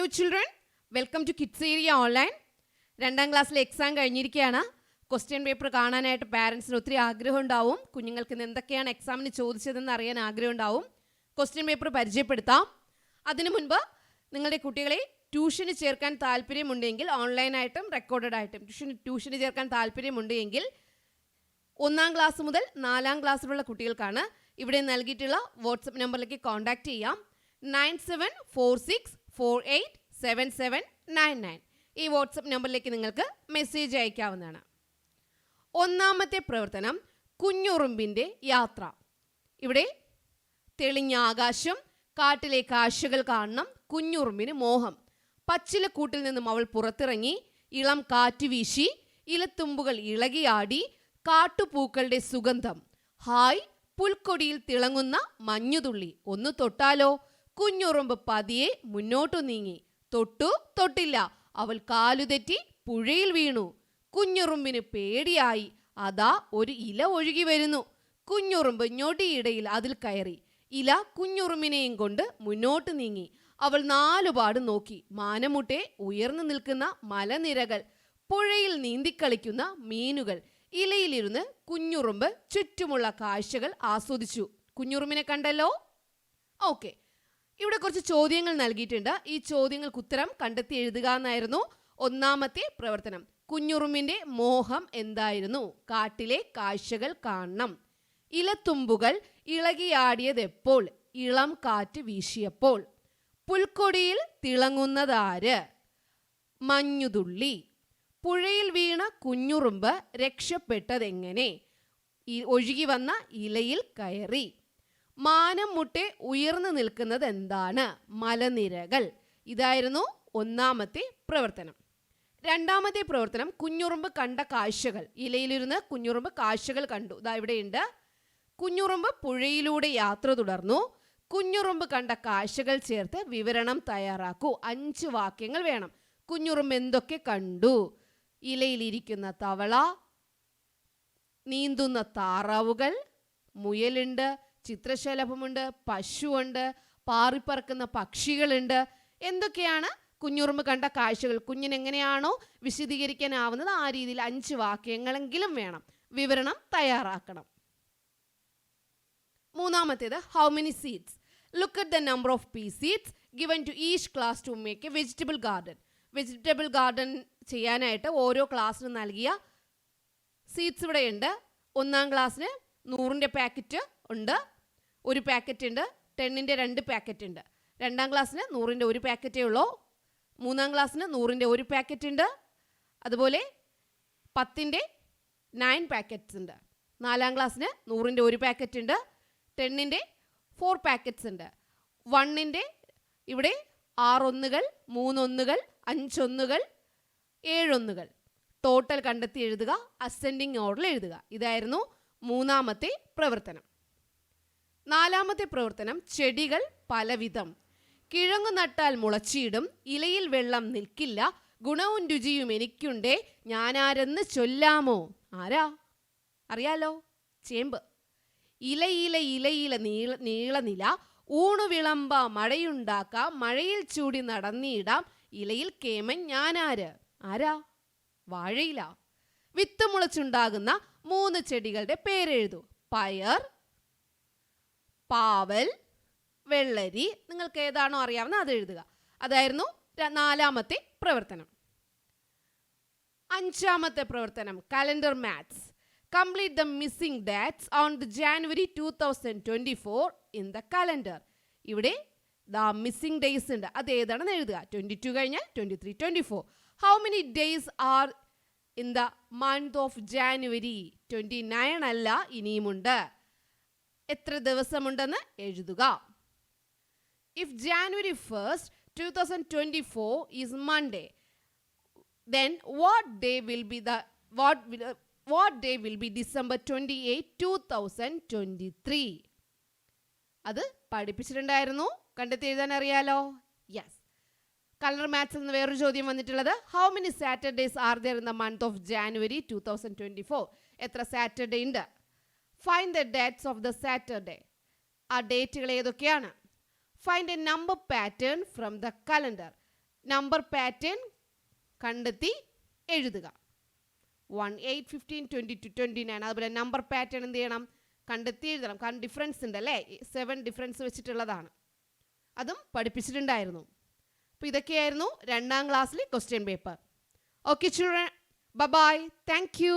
Hello children, welcome to kids area online. 2ാം ക്ലാസ്സിലെ exam കഴിഞ്ഞിരിക്കുകയാണ്. ക്വസ്റ്റ്യൻ പേപ്പർ കാണാനായിട്ട് പാരൻസിന് ഒത്തിരി ആഗ്രഹം ഉണ്ടാവും. കുഞ്ഞുങ്ങൾക്ക് ഇന്ന് എന്തൊക്കെയാണ് എക്സാമിന് ചോദിച്ചതെന്ന് അറിയാൻ ആഗ്രഹം ഉണ്ടാവും. ക്വസ്റ്റ്യൻ പേപ്പർ പരിചയപ്പെടുത്താം. അതിനു മുൻപ് നിങ്ങളുടെ കുട്ടികളെ ട്യൂഷന് ചേർക്കാൻ താല്പര്യമുണ്ടെങ്കിൽ, ഓൺലൈനായിട്ടും റെക്കോർഡഡ് ആയിട്ടും ട്യൂഷന് ചേർക്കാൻ താല്പര്യമുണ്ടെങ്കിൽ 1ാം ക്ലാസ് മുതൽ 4ാം ക്ലാസ്സിലുള്ള കുട്ടികൾക്കാണ് ഇവിടെ നൽകിയിട്ടുള്ള വാട്സപ്പ് നമ്പറിലേക്ക് കോൺടാക്റ്റ് ചെയ്യാം. 9746487799 ഈ വാട്സപ്പ് നമ്പറിലേക്ക് നിങ്ങൾക്ക് മെസ്സേജ് അയക്കാവുന്നതാണ്. 1ാമത്തെ പ്രവർത്തനം കുഞ്ഞുറുമ്പിൻ്റെ യാത്ര. ഇവിടെ തെളിഞ്ഞ ആകാശം, കാട്ടിലെ കാഴ്ചകൾ കാണണം, കുഞ്ഞുറുമ്പിന് മോഹം. പച്ചിലക്കൂട്ടിൽ നിന്നും അവൾ പുറത്തിറങ്ങി. ഇളം കാറ്റ് വീശി, ഇലത്തുമ്പുകൾ ഇളകിയാടി, കാട്ടുപൂക്കളുടെ സുഗന്ധം. ഹായ്, പുൽക്കൊടിയിൽ തിളങ്ങുന്ന മഞ്ഞുതുള്ളി, ഒന്ന് തൊട്ടാലോ? കുഞ്ഞുറുമ്പ് പതിയെ മുന്നോട്ടു നീങ്ങി. തൊട്ടില്ല, അവൾ കാലുതെറ്റി പുഴയിൽ വീണു. കുഞ്ഞുറുമ്പിന് പേടിയായി. അതാ ഒരു ഇല ഒഴുകി വരുന്നു. കുഞ്ഞുറുമ്പ് ഞൊടിയിടയിൽ അതിൽ കയറി. ഇല കുഞ്ഞുറുമ്പിനെയും കൊണ്ട് മുന്നോട്ട് നീങ്ങി. അവൾ 4 പാട് നോക്കി. മാനമുട്ടെ ഉയർന്നു നിൽക്കുന്ന മലനിരകൾ, പുഴയിൽ നീന്തിക്കളിക്കുന്ന മീനുകൾ. ഇലയിലിരുന്ന് കുഞ്ഞുറുമ്പ് ചുറ്റുമുള്ള കാഴ്ചകൾ ആസ്വദിച്ചു. കുഞ്ഞുറുമ്പിനെ കണ്ടല്ലോ. ഓക്കെ, ഇവിടെ കുറച്ച് ചോദ്യങ്ങൾ നൽകിയിട്ടുണ്ട്. ഈ ചോദ്യങ്ങൾക്ക് ഉത്തരം കണ്ടെത്തി എഴുതുക എന്നായിരുന്നു 1ാമത്തെ പ്രവർത്തനം. കുഞ്ഞുറുമ്പിന്റെ മോഹം എന്തായിരുന്നു? കാട്ടിലെ കാഴ്ചകൾ കാണണം. ഇലത്തുമ്പുകൾ ഇളകിയാടിയതെപ്പോൾ? ഇളം കാറ്റ് വീശിയപ്പോൾ. പുൽക്കൊടിയിൽ തിളങ്ങുന്നതാര്? മഞ്ഞുതുള്ളി. പുഴയിൽ വീണ കുഞ്ഞുറുമ്പ് രക്ഷപ്പെട്ടതെങ്ങനെ? ഒഴുകി വന്ന ഇലയിൽ കയറി. മാനം മുട്ടെ ഉയർന്നു നിൽക്കുന്നത് എന്താണ്? മലനിരകൾ. ഇതായിരുന്നു 1ാമത്തെ പ്രവർത്തനം. 2ാമത്തെ പ്രവർത്തനം കുഞ്ഞുറുമ്പ് കണ്ട കാഴ്ചകൾ. ഇലയിലിരുന്ന് കുഞ്ഞുറുമ്പ് കാഴ്ചകൾ കണ്ടു. ഇതാ ഇവിടെയുണ്ട്. കുഞ്ഞുറുമ്പ് പുഴയിലൂടെ യാത്ര തുടർന്നു. കുഞ്ഞുറുമ്പ് കണ്ട കാഴ്ചകൾ ചേർത്ത് വിവരണം തയ്യാറാക്കൂ. 5 വാക്യങ്ങൾ വേണം. കുഞ്ഞുറുമ്പ് എന്തൊക്കെ കണ്ടു? ഇലയിലിരിക്കുന്ന തവള, നീന്തുന്ന താറാവുകൾ, മുയലുണ്ട്, ചിത്രശലഭമുണ്ട്, പശുവുണ്ട്, പാറിപ്പറക്കുന്ന പക്ഷികളുണ്ട്. എന്തൊക്കെയാണ് കുഞ്ഞുറുമ്പ് കണ്ട കാഴ്ചകൾ? കുഞ്ഞിനെങ്ങനെയാണോ വിശദീകരിക്കാനാവുന്നത് ആ രീതിയിൽ 5 വാക്യങ്ങളെങ്കിലും വേണം. വിവരണം തയ്യാറാക്കണം. 3ാമത്തേത് how many seeds? Look at the number of pea seeds given to each class to make a vegetable garden. Vegetable garden ചെയ്യാനായിട്ട് ഓരോ ക്ലാസ്സിനും നൽകിയ സീഡ്സ് ഇവിടെയുണ്ട്. 1ാം ക്ലാസ്സിന് 100ന്റെ പാക്കറ്റ് ഉണ്ട്, 1 പാക്കറ്റ് ഉണ്ട്. 10ന്റെ 2 പാക്കറ്റ് ഉണ്ട്. 2ാം ക്ലാസ്സിന് 100ന്റെ 1 പാക്കറ്റേ ഉള്ളൂ. 3ാം ക്ലാസ്സിന് 100ന്റെ 1 പാക്കറ്റ് ഉണ്ട്. അതുപോലെ 10ന്റെ 9 പാക്കറ്റ്സ് ഉണ്ട്. 4ാം ക്ലാസ്സിന് 100ന്റെ 1 പാക്കറ്റ് ഉണ്ട്. 10ന്റെ 4 പാക്കറ്റ്സ് ഉണ്ട്. 1ന്റെ ഇവിടെ 6 ഒന്നുകൾ, 3 ഒന്നുകൾ, 5 ഒന്നുകൾ, 7 ഒന്നുകൾ. ടോട്ടൽ കണ്ടെത്തി എഴുതുക. അസെൻഡിങ് ഓർഡറിൽ എഴുതുക. ഇതായിരുന്നു 3ാമത്തെ പ്രവർത്തനം. 4ാമത്തെ പ്രവർത്തനം ചെടികൾ പലവിധം. കിഴങ്ങു നട്ടാൽ മുളച്ചിടും, ഇലയിൽ വെള്ളം നിൽക്കില്ല, ഗുണവും രുചിയും എനിക്കുണ്ടേ, ഞാനാരെന്ന് ചൊല്ലാമോ? ആരാ? അറിയാലോ, ചേമ്പ്. ഇലയില നീളനില, ഊണു വിളമ്പ മഴയുണ്ടാക്കാം, മഴയിൽ ചൂടി നടന്നിടാം, ഇലയിൽ കേമൻ ഞാനാര്? ആരാ? വാഴയില. വിത്ത് മുളച്ചുണ്ടാകുന്ന 3 ചെടികളുടെ പേരെഴുതൂ. പയർ, പാവൽ, വെള്ളരി. നിങ്ങൾക്ക് ഏതാണോ അറിയാവുന്ന അത് എഴുതുക. അതായിരുന്നു 4ാമത്തെ പ്രവർത്തനം. 5ാമത്തെ പ്രവർത്തനം calendar maths. Complete the missing dates on the January 2024 in the calendar. ഇവിടെ ദ മിസ്സിംഗ് ഡേയ്സ് ഉണ്ട്. അത് ഏതാണെന്ന് എഴുതുക. 22 കഴിഞ്ഞാൽ 23, 24. How many days are in the month of January? 29 അല്ല, ഇനിയുമുണ്ട്. എത്ര ദിവസമുണ്ടെന്ന് എഴുതുക. If January 1st, 2024 is Monday, then what day will be December 28, 2023? അത് പഠിപ്പിച്ചിട്ടുണ്ടായിരുന്നു. കണ്ടെത്തി എഴുതാൻ അറിയാലോ. യെസ്. കലണ്ടർ മാത്സിൽ നിന്ന് വേറൊരു ചോദ്യം വന്നിട്ടുള്ളത്. How many Saturdays are there in the month of January 2024? എത്ര സാറ്റർഡേ ഉണ്ട്? Find the dates of the Saturday. ആ ഡേറ്റുകൾ ഏതൊക്കെയാണ്? Find a number pattern from the calendar. Number pattern കണ്ടെത്തി എഴുതുക. 1, 8, 15, 22, 29. അതുപോലെ നമ്പർ പാറ്റേൺ എന്ത് ചെയ്യണം? കണ്ടെത്തി എഴുതണം. കാരണം ഡിഫറൻസ് ഉണ്ട് അല്ലേ? 7 ഡിഫറൻസ് വെച്ചിട്ടുള്ളതാണ്. അതും പഠിപ്പിച്ചിട്ടുണ്ടായിരുന്നു. അപ്പോൾ ഇതൊക്കെയായിരുന്നു 2ാം ക്ലാസ്സിലെ question paper. Okay children, bye bye, thank you.